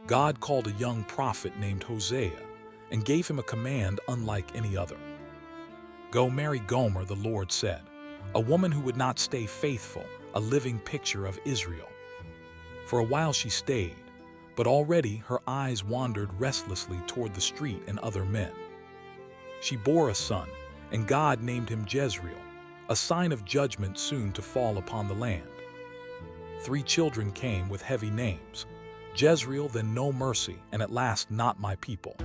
God called a young prophet named Hosea and gave him a command unlike any other. "Go marry Gomer," the Lord said, "a woman who would not stay faithful, a living picture of Israel." For a while she stayed, but already her eyes wandered restlessly toward the street and other men. She bore a son, and God named him Jezreel, a sign of judgment soon to fall upon the land. 3 children came with heavy names: Jezreel, then No Mercy, and at last Not My People.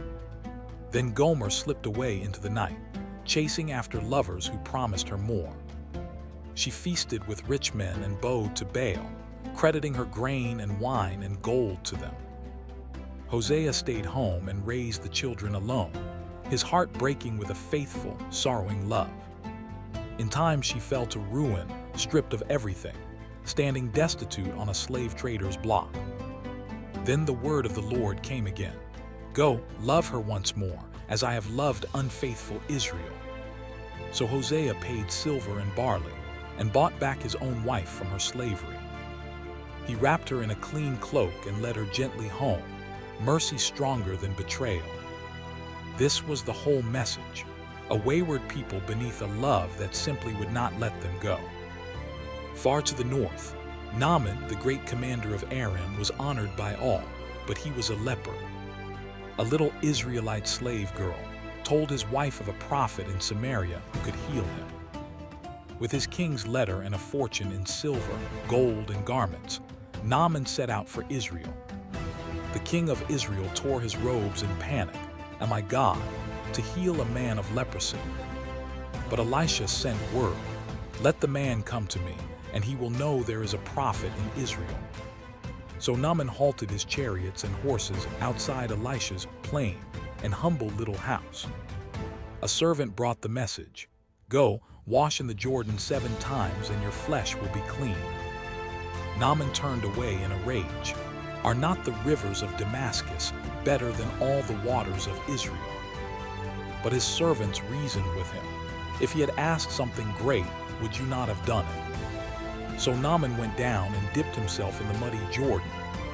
Then Gomer slipped away into the night, chasing after lovers who promised her more. She feasted with rich men and bowed to Baal, crediting her grain and wine and gold to them. Hosea stayed home and raised the children alone, his heart breaking with a faithful, sorrowing love. In time she fell to ruin, stripped of everything, standing destitute on a slave trader's block. Then the word of the Lord came again: "Go, love her once more, as I have loved unfaithful Israel." So Hosea paid silver and barley, and bought back his own wife from her slavery. He wrapped her in a clean cloak and led her gently home, mercy stronger than betrayal. This was the whole message: a wayward people beneath a love that simply would not let them go. Far to the north, Naaman, the great commander of Aram, was honored by all, but he was a leper. A little Israelite slave girl told his wife of a prophet in Samaria who could heal him. With his king's letter and a fortune in silver, gold, and garments, Naaman set out for Israel. The king of Israel tore his robes in panic. "Am I God, to heal a man of leprosy?" But Elisha sent word: "Let the man come to me, and he will know there is a prophet in Israel." So Naaman halted his chariots and horses outside Elisha's plain and humble little house. A servant brought the message: "Go, wash in the Jordan 7 times, and your flesh will be clean." Naaman turned away in a rage. "Are not the rivers of Damascus better than all the waters of Israel?" But his servants reasoned with him: "If he had asked something great, would you not have done it?" So Naaman went down and dipped himself in the muddy Jordan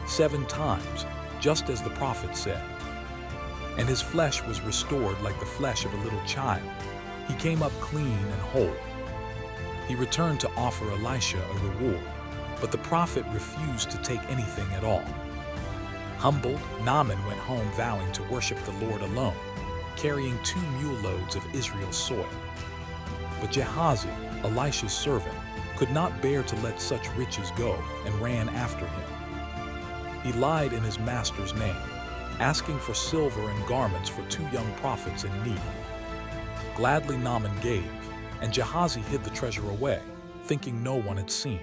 7 times, just as the prophet said. And his flesh was restored like the flesh of a little child. He came up clean and whole. He returned to offer Elisha a reward, but the prophet refused to take anything at all. Humbled, Naaman went home vowing to worship the Lord alone, carrying 2 mule loads of Israel's soil. But Gehazi, Elisha's servant, could not bear to let such riches go and ran after him. He lied in his master's name, asking for silver and garments for 2 young prophets in need. Gladly Naaman gave, and Gehazi hid the treasure away, thinking no one had seen.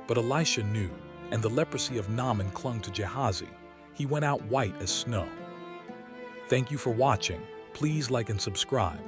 But Elisha knew, and the leprosy of Naaman clung to Gehazi. He went out white as snow. Thank you for watching. Please like and subscribe.